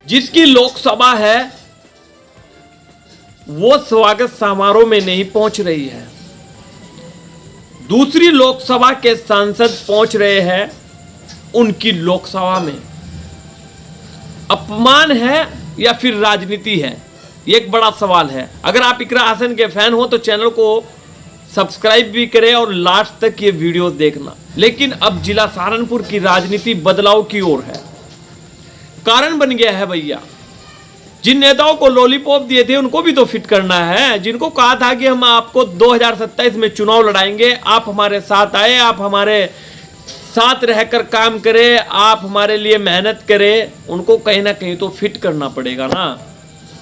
जिसकी लोकसभा है वो स्वागत समारोह में नहीं पहुंच रही है। दूसरी लोकसभा के सांसद पहुंच रहे हैं उनकी लोकसभा में। अपमान है या फिर राजनीति है, ये एक बड़ा सवाल है। अगर आप इकरा हसन के फैन हो तो चैनल को सब्सक्राइब भी करें और लास्ट तक ये वीडियो देखना। लेकिन अब जिला सहारनपुर की राजनीति बदलाव की ओर है। कारण बन गया है भैया, जिन नेताओं को लॉलीपॉप दिए थे उनको भी तो फिट करना है। जिनको कहा था कि हम आपको 2027 में चुनाव लड़ाएंगे, आप हमारे साथ आए, आप हमारे साथ रहकर काम करें, आप हमारे लिए मेहनत करें, उनको कहीं ना कहीं तो फिट करना पड़ेगा ना।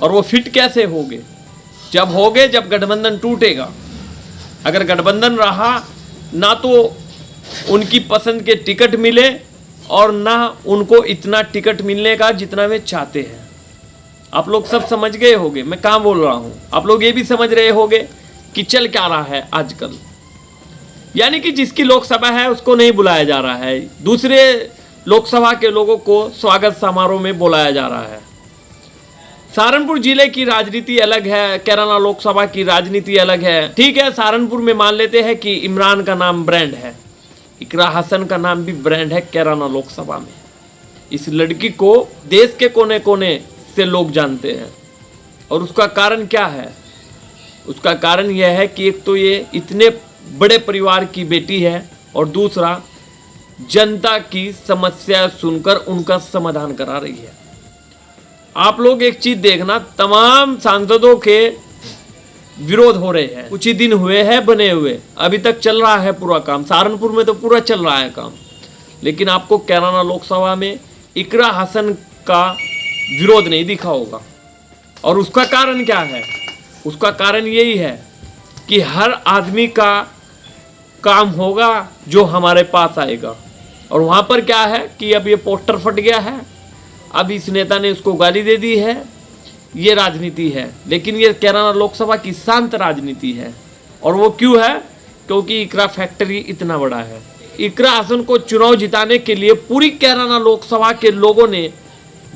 और वो फिट कैसे होंगे? जब होंगे जब गठबंधन टूटेगा। अगर गठबंधन रहा ना तो उनकी पसंद के टिकट मिले और ना उनको इतना टिकट मिलने का जितना वे चाहते हैं। आप लोग सब समझ गए होंगे मैं कहाँ बोल रहा हूँ। आप लोग ये भी समझ रहे होंगे कि चल क्या रहा है आजकल। यानी कि जिसकी लोकसभा है उसको नहीं बुलाया जा रहा है, दूसरे लोकसभा के लोगों को स्वागत समारोह में बुलाया जा रहा है। सहारनपुर जिले की राजनीति अलग है, कैराना लोकसभा की राजनीति अलग है। ठीक है, सहारनपुर में मान लेते हैं कि इमरान का नाम ब्रांड है, इकरा हसन का नाम भी ब्रांड है कैराना लोकसभा में। इस लड़की को देश के कोने कोने से लोग जानते हैं। और उसका कारण क्या है? उसका कारण यह है कि एक तो ये इतने बड़े परिवार की बेटी है और दूसरा जनता की समस्या सुनकर उनका समाधान करा रही है। आप लोग एक चीज देखना, तमाम सांसदों के विरोध हो रहे हैं। कुछ ही दिन हुए हैं बने हुए, अभी तक चल रहा है पूरा काम। सहारनपुर में तो पूरा चल रहा है काम, लेकिन आपको कैराना लोकसभा में इकरा हसन का विरोध नहीं दिखा होगा। और उसका कारण क्या है? उसका कारण यही है कि हर आदमी का काम होगा जो हमारे पास आएगा। और वहां पर क्या है कि अब ये पोस्टर फट गया है, अब इस नेता ने उसको गाली दे दी है, ये राजनीति है। लेकिन ये कैराना लोकसभा की शांत राजनीति है। और वो क्यों है? क्योंकि इकरा फैक्ट्री इतना बड़ा है। इकरा हसन को चुनाव जिताने के लिए पूरी कैराना लोकसभा के लोगों ने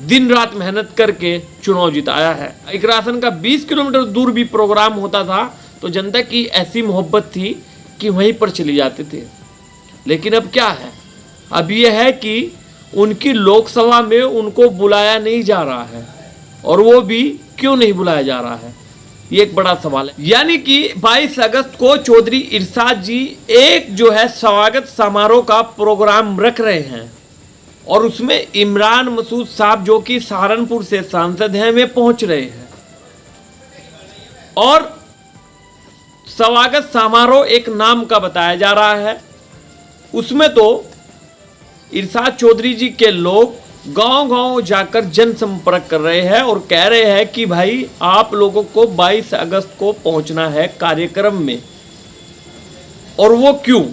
दिन रात मेहनत करके चुनाव जिताया है। इकरा हसन का 20 किलोमीटर दूर भी प्रोग्राम होता था तो जनता की ऐसी मोहब्बत थी कि वहीं पर चले जाते थे। लेकिन अब क्या है? अब यह है कि उनकी लोकसभा में उनको बुलाया नहीं जा रहा है। और वो भी क्यों नहीं बुलाया जा रहा है, ये एक बड़ा सवाल है। यानी कि 22 अगस्त को चौधरी इरशाद जी एक जो है स्वागत समारोह का प्रोग्राम रख रहे हैं और उसमें इमरान मसूद साहब जो कि सहारनपुर से सांसद हैं वे पहुंच रहे हैं। और स्वागत समारोह एक नाम का बताया जा रहा है। उसमें तो इरशाद चौधरी जी के लोग गांव-गांव जाकर जनसंपर्क कर रहे हैं और कह रहे हैं कि भाई आप लोगों को 22 अगस्त को पहुंचना है कार्यक्रम में। और वो क्यों?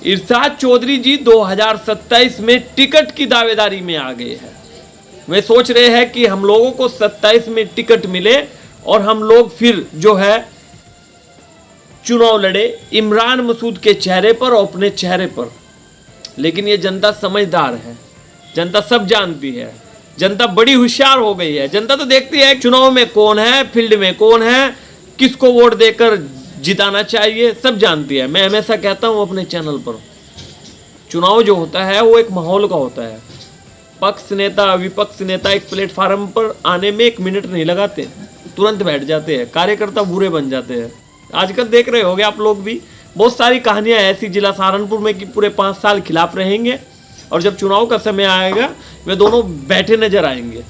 इरशाद चौधरी जी 2027 में टिकट की दावेदारी में आ गए हैं। वे सोच रहे हैं कि हम लोगों को 27 में टिकट मिले और हम लोग फिर जो है चुनाव लड़े इमरान मसूद के चेहरे पर और अपने चेहरे पर। लेकिन ये जनता समझदार है, जनता सब जानती है, जनता बड़ी होशियार हो गई है। जनता तो देखती है चुनाव में कौन है, फील्ड में कौन है, किसको वोट देकर जिताना चाहिए, सब जानती है। मैं हमेशा कहता हूँ अपने चैनल पर, चुनाव जो होता है वो एक माहौल का होता है। पक्ष नेता विपक्ष नेता एक प्लेटफार्म पर आने में 1 मिनट नहीं लगाते, तुरंत बैठ जाते हैं, कार्यकर्ता बुरे बन जाते हैं। आजकल देख रहे होंगे आप लोग भी, बहुत सारी कहानियां ऐसी जिला सहारनपुर में कि पूरे 5 साल खिलाफ रहेंगे और जब चुनाव का समय आएगा वे दोनों बैठे नजर आएंगे।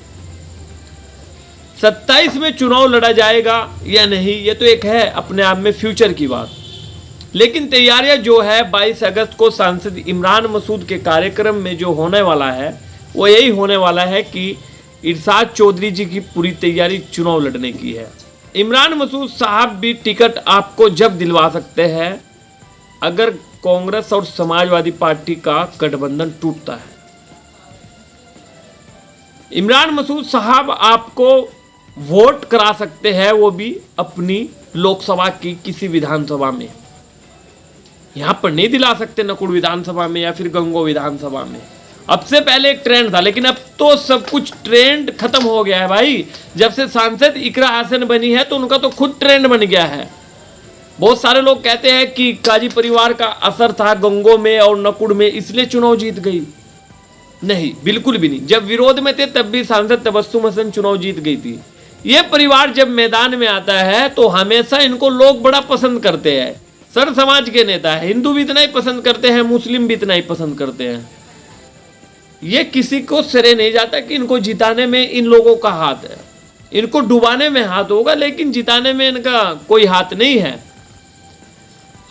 27 में चुनाव लड़ा जाएगा या नहीं, ये तो एक है अपने आप में फ्यूचर की बात। लेकिन तैयारियां जो है 22 अगस्त को सांसद इमरान मसूद के कार्यक्रम में जो होने वाला है वो यही होने वाला है कि इरशाद चौधरी जी की पूरी तैयारी चुनाव लड़ने की है। इमरान मसूद साहब भी टिकट आपको जब दिलवा सकते हैं अगर कांग्रेस और समाजवादी पार्टी का गठबंधन टूटता है। इमरान मसूद साहब आपको वोट करा सकते हैं, वो भी अपनी लोकसभा की किसी विधानसभा में। यहां पर नहीं दिला सकते नकुड़ विधानसभा में या फिर गंगो विधानसभा में। अब से पहले एक ट्रेंड था, लेकिन अब तो सब कुछ ट्रेंड खत्म हो गया है भाई। जब से सांसद इकरा हसन बनी है तो उनका तो खुद ट्रेंड बन गया है। बहुत सारे लोग कहते हैं कि काजी परिवार का असर था गंगों में और नकुड़ में, इसलिए चुनाव जीत गई। नहीं, बिल्कुल भी नहीं। जब विरोध में थे तब भी सांसद तबस्सुम हसन चुनाव जीत गई थी। ये परिवार जब मैदान में आता है तो हमेशा इनको लोग बड़ा पसंद करते हैं। सर समाज के नेता है, हिंदू भी इतना ही पसंद करते हैं, मुस्लिम भी इतना ही पसंद करते हैं। ये किसी को सिरे नहीं जाता कि इनको जिताने में इन लोगों का हाथ है। इनको डुबाने में हाथ होगा, लेकिन जिताने में इनका कोई हाथ नहीं है।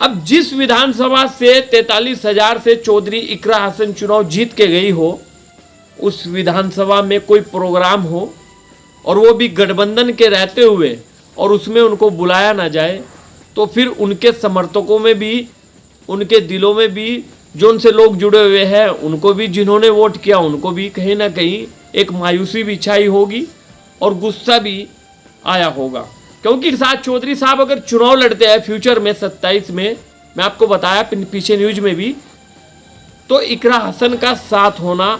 अब जिस विधानसभा से 43,000 से चौधरी इकरा हसन चुनाव जीत के गई हो, उस विधानसभा में कोई प्रोग्राम हो और वो भी गठबंधन के रहते हुए और उसमें उनको बुलाया ना जाए, तो फिर उनके समर्थकों में भी, उनके दिलों में भी, जो उनसे लोग जुड़े हुए हैं, उनको भी, जिन्होंने वोट किया, उनको भी कहीं ना कहीं एक मायूसी भी छाई होगी और गुस्सा भी आया होगा। क्योंकि साथ चौधरी साहब अगर चुनाव लड़ते हैं फ्यूचर में 27 में, मैं आपको बताया पीछे न्यूज में भी, तो इकरा हसन का साथ होना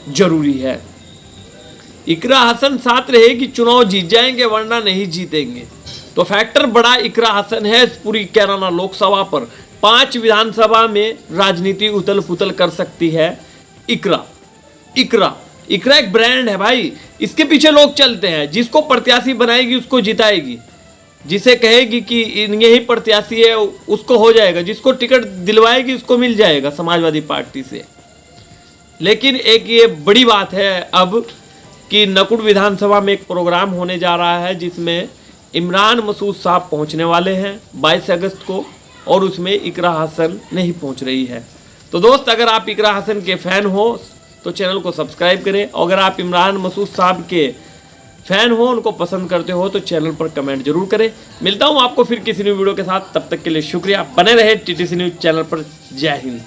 जरूरी है। इकरा हसन साथ रहेगी, चुनाव जीत जाएंगे, वरना नहीं जीतेंगे। तो फैक्टर बड़ा इकरा हसन है इस पूरी कैराना लोकसभा पर। 5 विधानसभा में राजनीति उथल पुथल कर सकती है इकरा। इकरा एक ब्रांड है भाई, इसके पीछे लोग चलते हैं। जिसको प्रत्याशी बनाएगी उसको जिताएगी, जिसे कहेगी कि यही प्रत्याशी है उसको हो जाएगा, जिसको टिकट दिलवाएगी उसको मिल जाएगा समाजवादी पार्टी से। लेकिन एक ये बड़ी बात है अब कि नकुड़ विधानसभा में एक प्रोग्राम होने जा रहा है जिसमें इमरान मसूद साहब पहुंचने वाले हैं 22 अगस्त को, और उसमें इकरा हसन नहीं पहुंच रही है। तो दोस्त, अगर आप इकरा हसन के फैन हो तो चैनल को सब्सक्राइब करें, और अगर आप इमरान मसूद साहब के फैन हो, उनको पसंद करते हो, तो चैनल पर कमेंट जरूर करें। मिलता हूं आपको फिर किसी न्यू वीडियो के साथ, तब तक के लिए शुक्रिया। बने रहे टीटीसी न्यूज चैनल पर। जय हिंद।